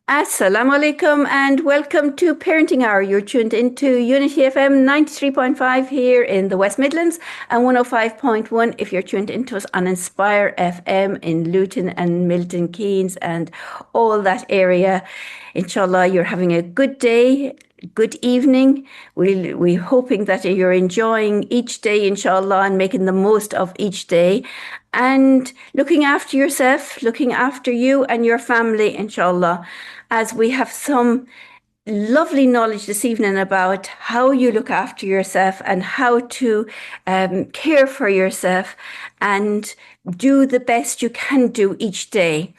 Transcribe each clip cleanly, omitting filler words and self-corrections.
Assalamu alaikum and welcome to Parenting Hour. You're tuned into Unity FM 93.5 here in the West Midlands and 105.1 if you're tuned into us on Inspire FM in Luton and Milton Keynes and all that area. Inshallah, you're having a good day, good evening. We're hoping that you're enjoying each day, inshallah, and making the most of each day and looking after yourself, looking after you and your family, inshallah, as we have some lovely knowledge this evening about how you look after yourself and how to care for yourself and do the best you can do each day.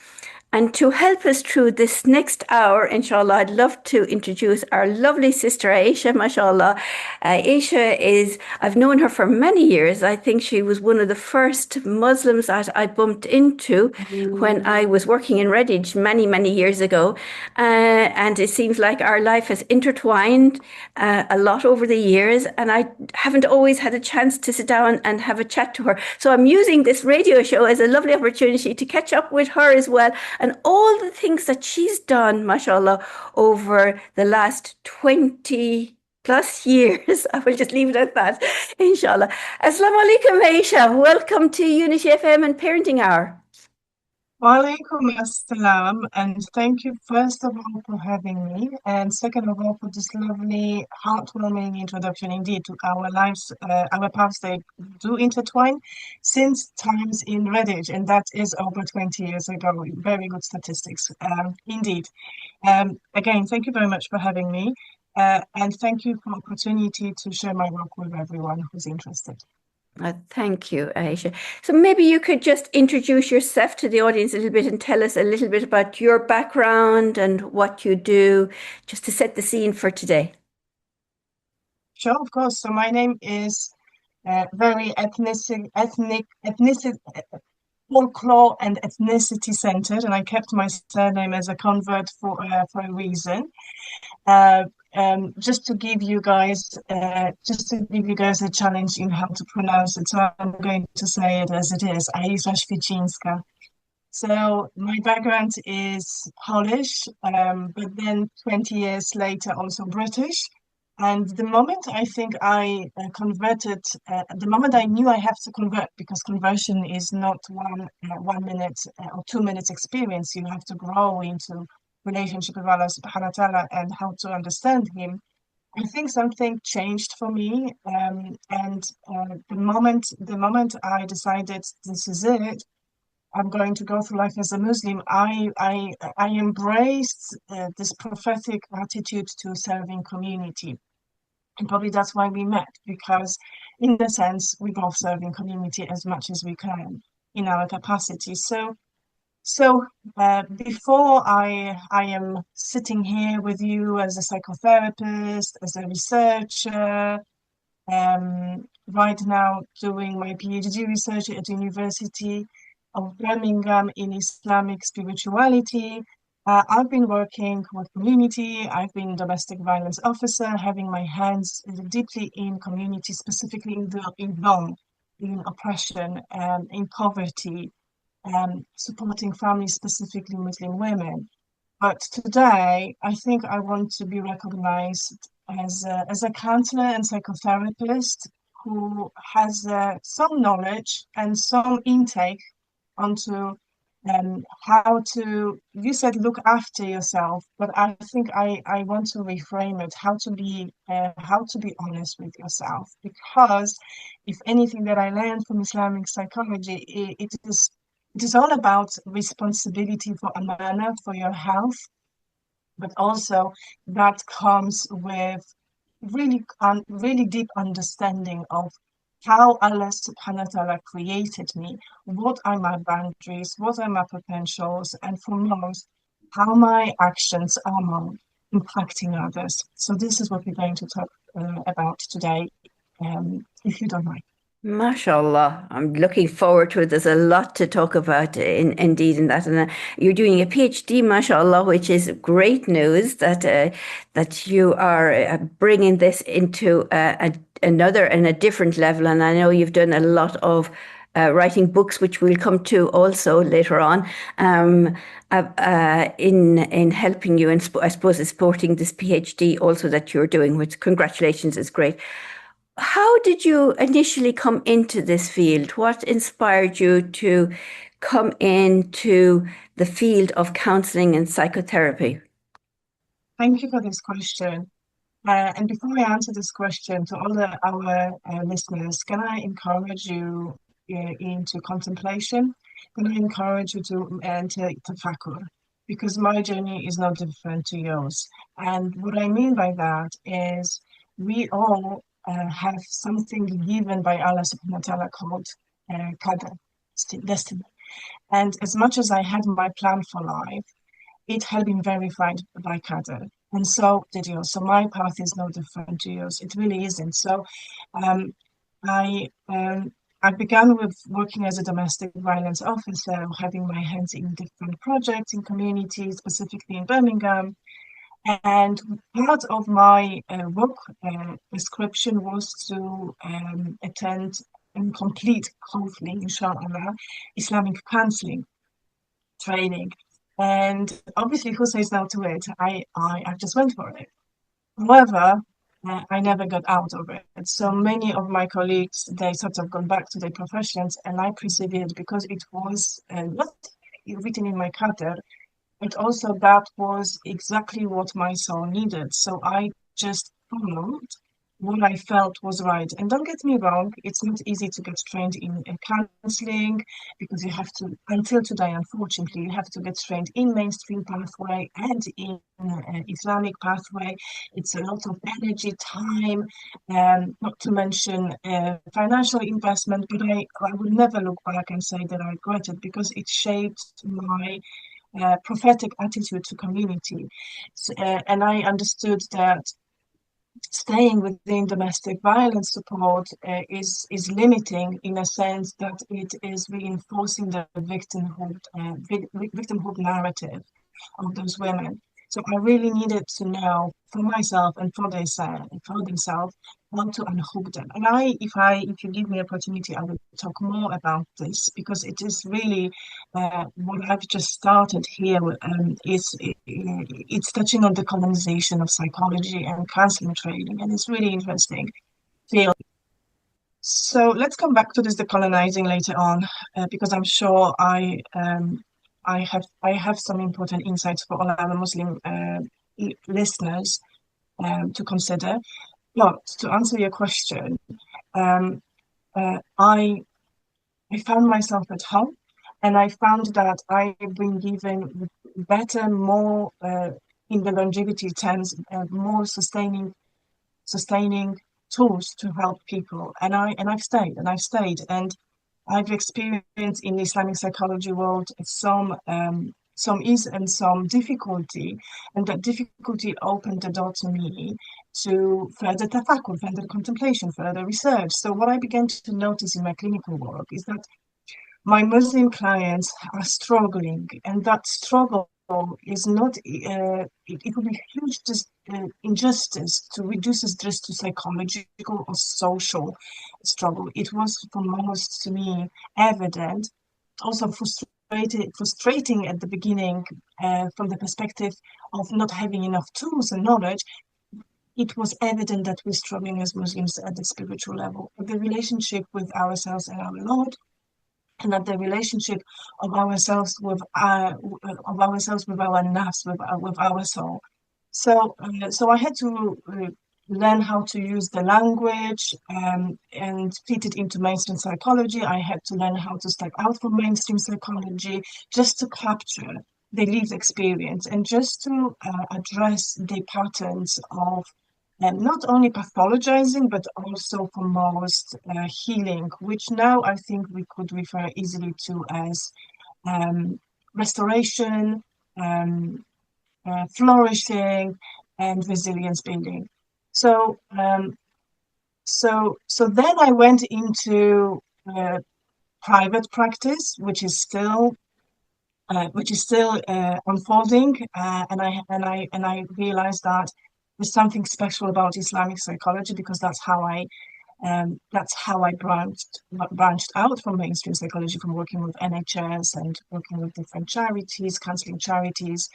And to help us through this next hour, inshallah, I'd love to introduce our lovely sister Ayishah, mashallah. I've known her for many years. I think she was one of the first Muslims that I bumped into when I was working in Redditch many years ago. And it seems like our life has intertwined a lot over the years. And I haven't always had a chance to sit down and have a chat to her. So I'm using this radio show as a lovely opportunity to catch up with her as well. And all the things that she's done, mashallah, over the last 20 plus years. I will just leave it at that, inshallah. Assalamu alaikum, Ayishah. Welcome to Unity FM and Parenting Hour. Walaikum assalam, and thank you first of all for having me, and second of all for this lovely, heartwarming introduction. Indeed, to our lives, our paths they do intertwine since times in Redditch, and that is over 20 years ago. Very good statistics, indeed. Again, thank you very much for having me, and thank you for the opportunity to share my work with everyone who's interested. Thank you, Ayishah. So maybe you could just introduce yourself to the audience a little bit and tell us a little bit about your background and what you do, just to set the scene for today. Sure, of course. So my name is very ethnic, folklore and ethnicity centered, and I kept my surname as a convert for a reason. Just to give you guys a challenge in how to pronounce it. So I'm going to say it as it is, Ayishah Świecińska. So my background is Polish, but then 20 years later also British. And the moment I think I converted, the moment I knew I have to convert, because conversion is not 1 minute or 2 minutes experience, you have to grow into relationship with Allah subhanahu wa ta'ala and how to understand him. I think something changed for me, and the moment I decided this is it, I'm going to go through life as a Muslim, I embraced this prophetic attitude to serving community. And probably that's why we met, because in a sense, we both serve in community as much as we can in our capacity. So before I am sitting here with you as a psychotherapist, as a researcher, right now doing my PhD research at the University of Birmingham in Islamic spirituality. I've been working with community. I've been domestic violence officer, having my hands deeply in community, specifically in wrong, in oppression, in poverty, supporting families, specifically Muslim women. But today, I think I want to be recognized as a counselor and psychotherapist who has some knowledge and some intake onto how to, you said look after yourself, but I think I want to reframe it, how to be honest with yourself, because if anything that I learned from Islamic psychology, it is all about responsibility for amana, for your health, but also that comes with really deep understanding of how Allah subhanahu wa ta'ala created me, what are my boundaries, what are my potentials, and foremost, how my actions are impacting others. So this is what we're going to talk about today, if you don't mind. MashaAllah, I'm looking forward to it. There's a lot to talk about indeed in that. And you're doing a PhD, MashaAllah, which is great news that you are bringing this into another and a different level. And I know you've done a lot of writing books, which we'll come to also later on, in helping you, and I suppose supporting this PhD also that you're doing, which congratulations is great. How did you initially come into this field? What inspired you to come into the field of counselling and psychotherapy? Thank you for this question. And before I answer this question to all our listeners, can I encourage you into contemplation? Can I encourage you to enter tafakkur? Because my journey is no different to yours. And what I mean by that is we all have something given by Allah subhanahu wa ta'ala called qadr, destiny. And as much as I had my plan for life, it had been verified by qadr. And so did yours. So my path is no different to yours. It really isn't. So I began with working as a domestic violence officer, having my hands in different projects in communities, specifically in Birmingham. And part of my work description was to attend and complete, hopefully, inshallah, Islamic counselling training. And obviously, who says no to it? I just went for it. However, I never got out of it. So many of my colleagues, they sort of gone back to their professions, and I persevered because it was not written in my character, but also that was exactly what my soul needed. So I just followed what I felt was right. And don't get me wrong, it's not easy to get trained in counseling because you have to, until today, unfortunately, you have to get trained in mainstream pathway and in Islamic pathway. It's a lot of energy, time, not to mention financial investment, but I would never look back and say that I regret it because it shaped my prophetic attitude to community. And I understood that staying within domestic violence support is limiting in a sense that it is reinforcing the victimhood narrative of those women. So I really needed to know for myself and for themselves how to unhook them. And if you give me opportunity, I will talk more about this because it is really what I've just started here. It's touching on the colonization of psychology and counseling training, and it's really interesting field. So let's come back to this decolonizing later on, because I'm sure I have some important insights for all our Muslim listeners to consider. But to answer your question, I found myself at home, and I found that I've been given better, more in the longevity terms, more sustaining tools to help people, and I've stayed, and I've experienced in the Islamic psychology world some ease and some difficulty, and that difficulty opened the door to me to further tafakkur, further contemplation, further research. So what I began to notice in my clinical work is that my Muslim clients are struggling, and that struggle is not, it would be huge injustice to reduce it just to psychological or social struggle. It was for most, to me, evident, also frustrating at the beginning from the perspective of not having enough tools and knowledge. It was evident that we're struggling as Muslims at the spiritual level, at the relationship with ourselves and our Lord, and at the relationship of ourselves with our nafs, with our soul. So I had to learn how to use the language and fit it into mainstream psychology. I had to learn how to step out from mainstream psychology just to capture the lived experience and just to address the patterns of not only pathologizing, but also for most healing, which now I think we could refer easily to as restoration, flourishing, and resilience building. So then I went into private practice, which is still unfolding, and I realized that there's something special about Islamic psychology because that's how I That's how I branched out from mainstream psychology, from working with NHS and working with different charities, counselling charities.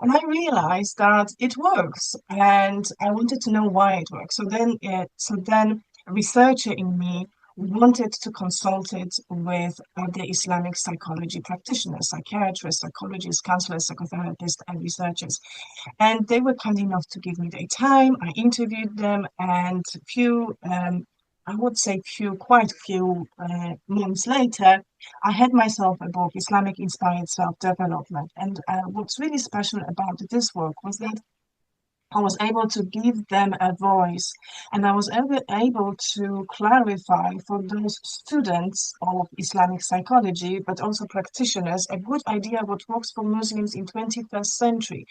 And I realized that it works, and I wanted to know why it works. So then a researcher in me wanted to consult it with other Islamic psychology practitioners, psychiatrists, psychologists, counselors, psychotherapists, and researchers. And they were kind enough to give me their time. I interviewed them, and I would say quite a few months later, I had myself a book, Islamic Inspired Self-Development. And what's really special about this work was that I was able to give them a voice, and I was able to clarify for those students of Islamic psychology, but also practitioners, a good idea what works for Muslims in 21st century.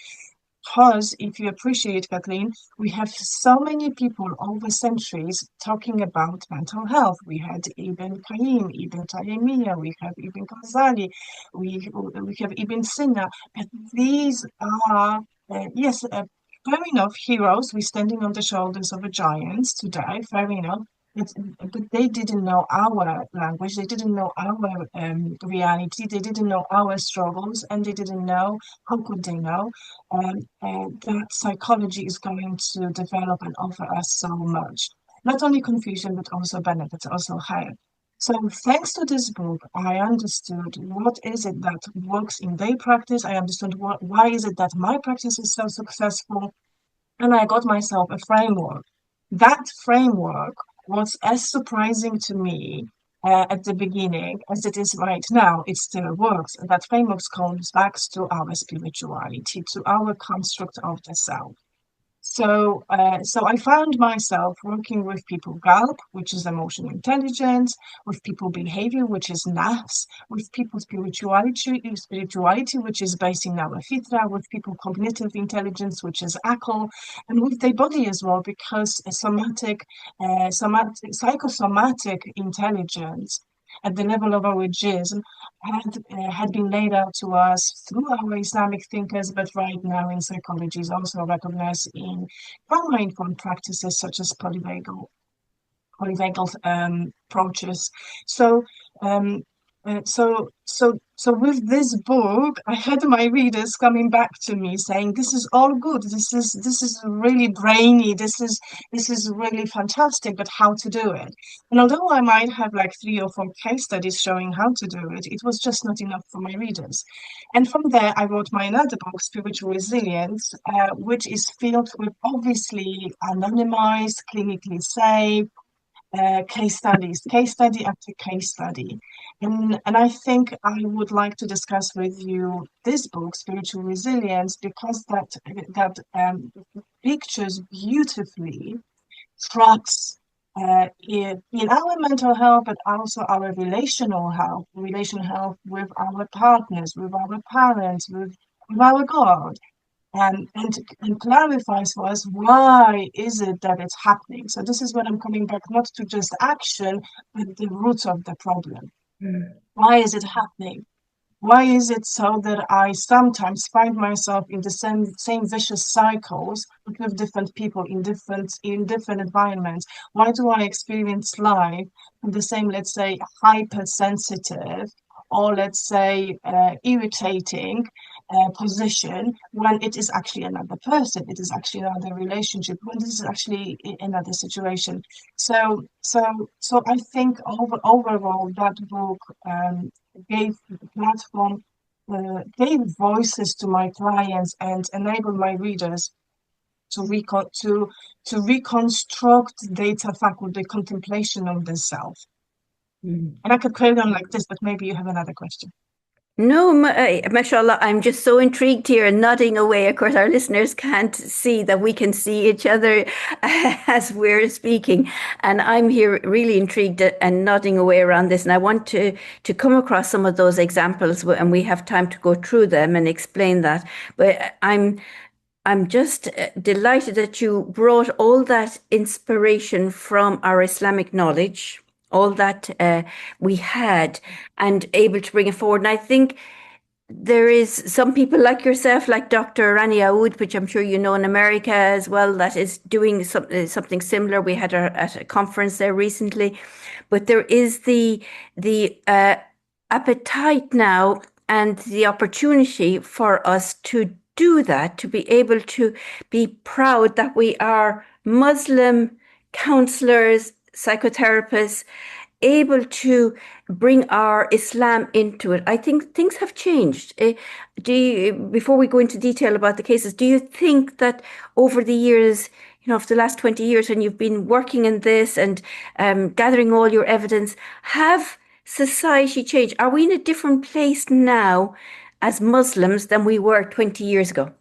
Because if you appreciate, Kathleen, we have so many people over centuries talking about mental health. We had Ibn Qayyim, Ibn Taymiyyah, we have Ibn Ghazali, we have Ibn Sina. But these are, yes, fair enough, heroes. We're standing on the shoulders of a giants today, fair enough. But they didn't know our language, they didn't know our reality, they didn't know our struggles, and they didn't know, how could they know, that psychology is going to develop and offer us so much. Not only confusion, but also benefits, also higher. So thanks to this book, I understood what is it that works in their practice. I understood why is it that my practice is so successful, and I got myself a framework. That framework was as surprising to me at the beginning as it is right now. It still works. And that framework comes back to our spirituality, to our construct of the self. So I found myself working with people GALP, which is emotional intelligence, with people behavior, which is nafs, with people spirituality, which is based in our fitra, with people cognitive intelligence, which is akal, and with their body as well, because psychosomatic intelligence at the level of our jism had been laid out to us through our Islamic thinkers, but right now in psychology is also recognized in trauma-informed practices such as polyvagal approaches. So with this book, I had my readers coming back to me saying, "This is all good. This is really brainy. This is really fantastic. But how to do it?" And although I might have like 3 or 4 case studies showing how to do it, it was just not enough for my readers. And from there, I wrote my another book, Spiritual Resilience, which is filled with obviously anonymized, clinically safe case study after case study. And I think I would like to discuss with you this book, Spiritual Resilience, because that pictures beautifully traps in our mental health, but also our relational health with our partners, with our parents, with our God. And clarifies for us why is it that it's happening. So this is what I'm coming back, not to just action, but the root of the problem. Why is it happening? Why is it so that I sometimes find myself in the same vicious cycles, but with different people in different environments? Why do I experience life in the same, let's say, hypersensitive, or let's say irritating position, when it is actually another person, it is actually another relationship, when this is actually another situation? So I think overall that book gave the platform, gave voices to my clients and enabled my readers to reconstruct data faculty, contemplation of the self. And I could carry on like this, but maybe you have another question. No, mashallah, I'm just so intrigued here and nodding away. Of course, our listeners can't see that we can see each other as we're speaking. And I'm here really intrigued and nodding away around this. And I want to come across some of those examples, and we have time to go through them and explain that. But I'm just delighted that you brought all that inspiration from our Islamic knowledge, all that we had, and able to bring it forward. And I think there is some people like yourself, like Dr. Rani Aoud, which I'm sure you know in America as well, that is doing something similar. We had her at a conference there recently, but there is the appetite now and the opportunity for us to do that, to be able to be proud that we are Muslim counselors, psychotherapists, able to bring our Islam into it. I think things have changed. Before we go into detail about the cases, do you think that over the years, for the last 20 years, and you've been working in this and gathering all your evidence, have society changed? Are we in a different place now as Muslims than we were 20 years ago?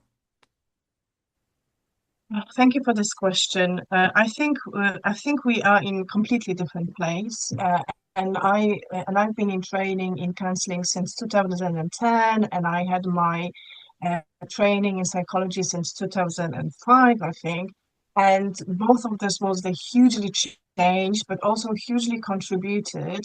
Thank you for this question. I think we are in completely different place. I've been in training in counseling since 2010, and I had my training in psychology since 2005, I think. And both of this was the hugely changed, but also hugely contributed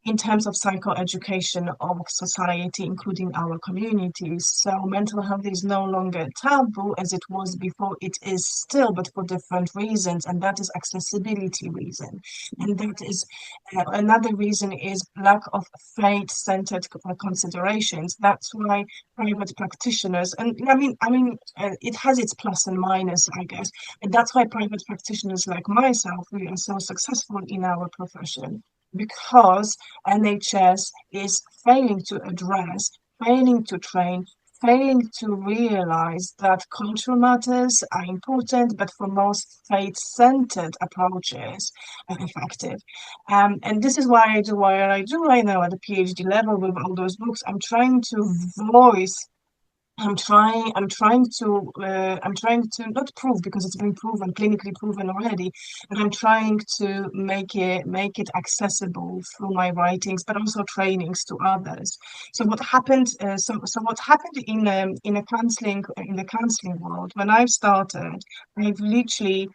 in terms of psychoeducation of society, including our communities. So mental health is no longer taboo as it was before. It is still, but for different reasons, and that is accessibility reason. And that is another reason is lack of faith-centered considerations. That's why private practitioners, and it has its plus and minus, I guess. And that's why private practitioners like myself, we are so successful in our profession, because NHS is failing to address, failing to train, failing to realize that cultural matters are important, but for most faith-centered approaches are effective. And this is why I do what I do right now at the PhD level with all those books. I'm trying to voice I'm trying to not prove, because it's been proven, clinically proven already, but I'm trying to make it accessible through my writings, but also trainings to others. So what happened? What happened in the counseling world when I started? I literally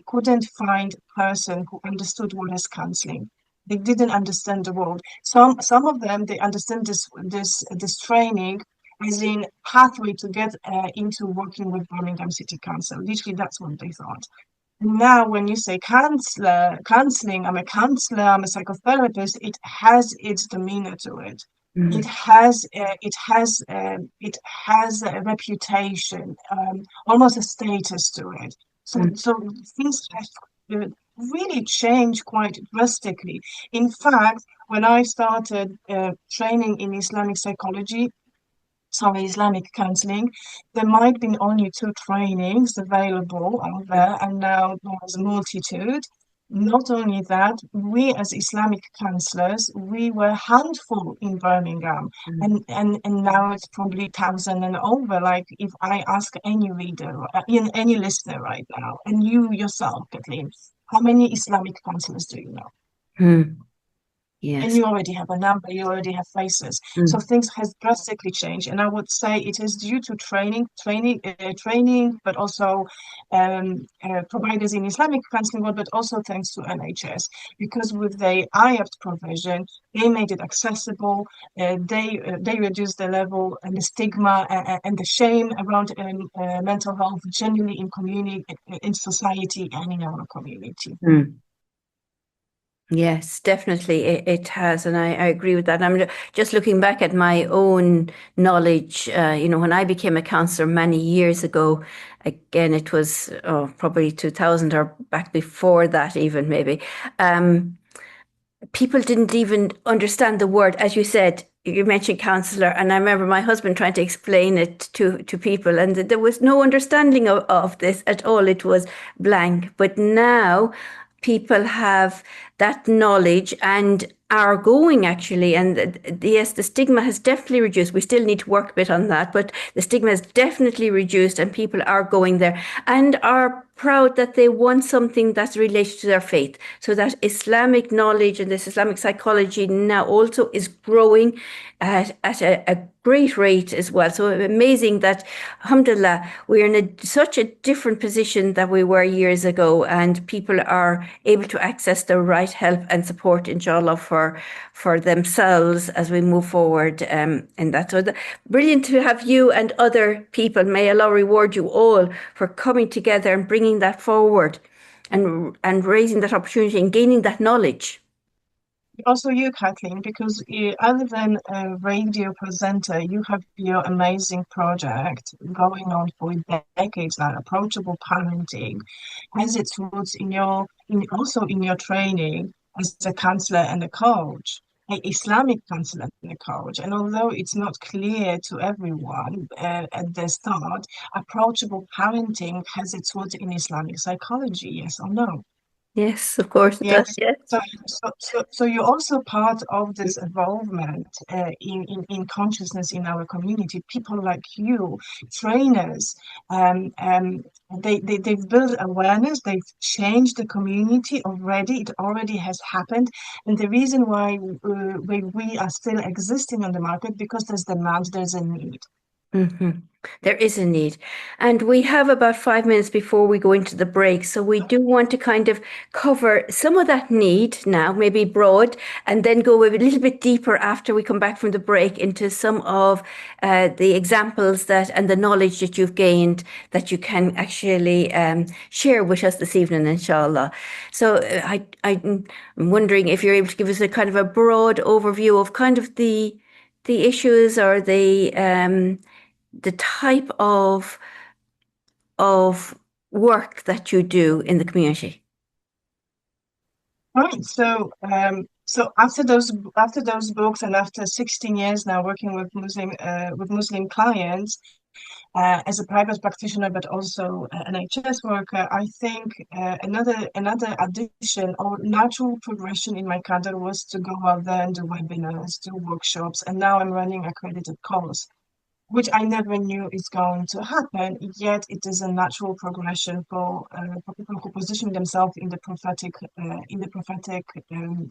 couldn't find a person who understood what is counseling. They didn't understand the word. Some of them, they understand this training as in pathway to get into working with Birmingham City Council. Literally, that's what they thought. Now, when you say counseling, I'm a counselor, I'm a psychotherapist, it has its demeanor to it. It has a reputation, almost a status to it. So things have really changed quite drastically. In fact, when I started training in Islamic counseling, there might be only 2 trainings available out there, and now there's a multitude. Not only that, we as Islamic counselors, we were handful in Birmingham, and now it's probably 1,000 and over. Like if I ask any reader, any listener right now, and you yourself, Kathleen, how many Islamic counselors do you know? Mm. And Yes. you already have a number, you already have faces. So things has drastically changed, and I would say it is due to training, but also providers in Islamic counseling world, but also thanks to NHS, because with the IAPT provision, they made it accessible. They reduced the level and the stigma and the shame around mental health generally in community, in society, and in our community. Yes, definitely it has, and I agree with that. I'm just looking back at my own knowledge. When I became a counselor many years ago, again, it was probably 2000 or back before that even maybe. People didn't even understand the word, as you said. You mentioned counselor, and I remember my husband trying to explain it to people, and there was no understanding of this at all. It was blank. But now people have that knowledge and are going actually. And yes, the stigma has definitely reduced. We still need to work a bit on that, but the stigma has definitely reduced and people are going there and are proud that they want something that's related to their faith. So that Islamic knowledge and this Islamic psychology now also is growing at a great rate as well. So amazing that, alhamdulillah, we're in such a different position that we were years ago, and people are able to access the right help and support, inshallah, for themselves as we move forward in that. So brilliant to have you and other people. May Allah reward you all for coming together and bringing that forward and raising that opportunity and gaining that knowledge. Also you, Kathleen, because other than a radio presenter, you have your amazing project going on for decades now, approachable parenting, has its roots also in your training as a counselor and a coach, an Islamic counselor and a coach. And although it's not clear to everyone at the start, approachable parenting has its roots in Islamic psychology, yes or no? Yes, of course it does. Yes. Yes. So you're also part of this involvement in consciousness in our community. People like you, trainers, they've built awareness. They've changed the community already. It already has happened. And the reason why we are still existing on the market, because there's demand, there's a need. Mm-hmm. There is a need. And we have about 5 minutes before we go into the break. So we do want to kind of cover some of that need now, maybe broad, and then go a little bit deeper after we come back from the break into some of the examples and the knowledge that you've gained that you can actually share with us this evening, inshallah. So I'm wondering if you're able to give us a kind of a broad overview of kind of the issues or the type of work that you do in the community. Right. So after those books and after 16 years now working with Muslim clients as a private practitioner, but also an NHS worker, I think another addition or natural progression in my career was to go out there and do webinars, do workshops, and now I'm running accredited course, which I never knew is going to happen, yet it is a natural progression for people who position themselves in the prophetic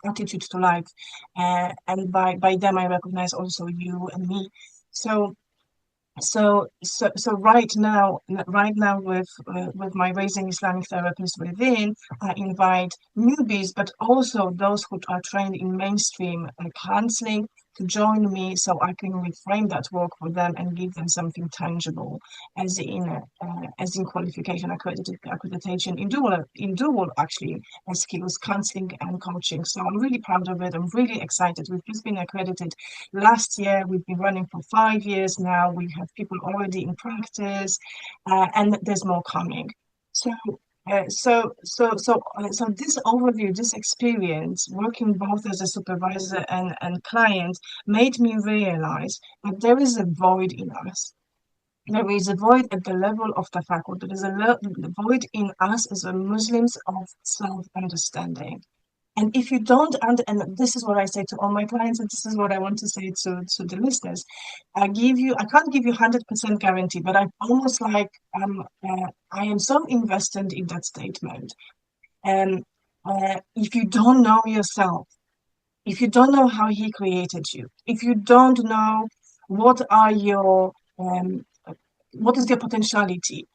attitude to life, and by them I recognize also you and me. So right now with my Raising Islamic Therapists Within, I invite newbies, but also those who are trained in mainstream counseling, to join me so I can reframe that work for them and give them something tangible, as in qualification, accreditation in dual actually skills, counseling and coaching. So I'm really proud of it. I'm really excited. We've just been accredited last year. We've been running for 5 years now. We have people already in practice, and there's more coming. So this overview, this experience, working both as a supervisor and client, made me realize that there is a void in us. There is a void at the level of the faculty. There is a void in us as a Muslims of self-understanding. And if you don't, and this is what I say to all my clients, and this is what I want to say to the listeners, I can't give you 100% guarantee, but I'm almost like, I am so invested in that statement. And if you don't know yourself, if you don't know how he created you, if you don't know what is your potentiality,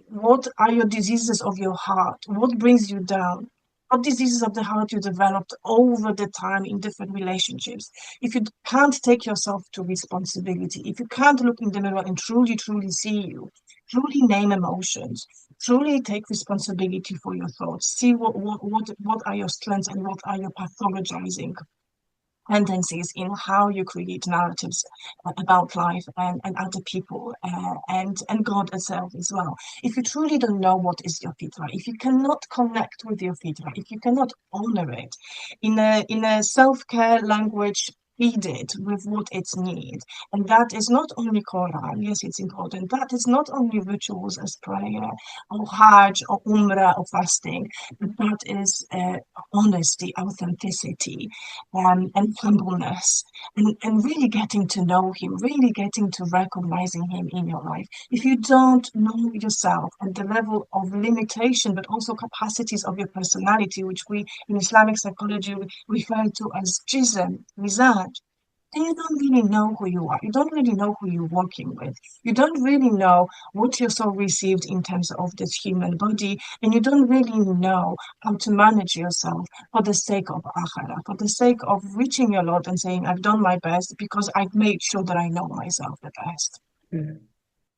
what are your diseases of your heart, what brings you down, what diseases of the heart you developed over the time in different relationships. If you can't take yourself to responsibility, if you can't look in the mirror and truly see you, truly name emotions, truly take responsibility for your thoughts, see what are your strengths and what are your pathologizing tendencies in how you create narratives about life and other people, and God itself as well. If you truly don't know what is your fitra, if you cannot connect with your fitra, if you cannot honor it in a self-care language, feed it with what it needs. And that is not only Quran, yes, it's important. That is not only rituals as prayer or Hajj or Umrah or fasting, but that is honesty, authenticity, and humbleness, and really getting to know him, really getting to recognizing him in your life. If you don't know yourself and the level of limitation, but also capacities of your personality, which we in Islamic psychology refer to as Mizan, then you don't really know who you are. You don't really know who you're working with. You don't really know what your soul received in terms of this human body, and you don't really know how to manage yourself for the sake of akhirah, for the sake of reaching your Lord and saying, I've done my best because I've made sure that I know myself the best. Mm.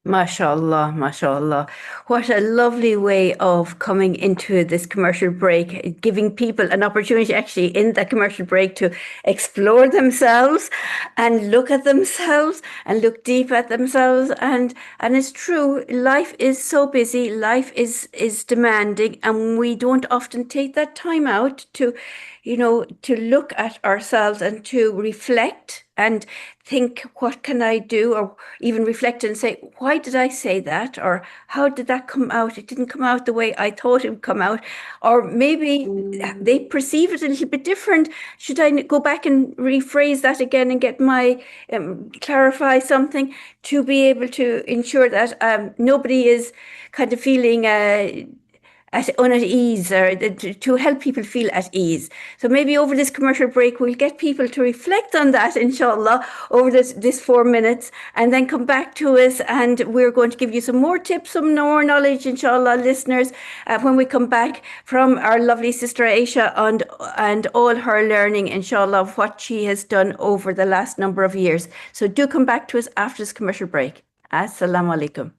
MashaAllah, MashaAllah. What a lovely way of coming into this commercial break, giving people an opportunity actually in that commercial break to explore themselves and look at themselves and look deep at themselves. And it's true, life is so busy, life is demanding, and we don't often take that time out to, to look at ourselves and to reflect and think, what can I do? Or even reflect and say, why did I say that? Or how did that come out? It didn't come out the way I thought it would come out. Or maybe they perceive it a little bit different. Should I go back and rephrase that again and get my, clarify something to be able to ensure that nobody is kind of feeling at ease, or to help people feel at ease. So maybe over this commercial break, we'll get people to reflect on that, inshallah, over this 4 minutes, and then come back to us. And we're going to give you some more tips, some more knowledge, inshallah, listeners, when we come back from our lovely sister Ayishah and all her learning, inshallah, of what she has done over the last number of years. So do come back to us after this commercial break. Assalamu alaikum.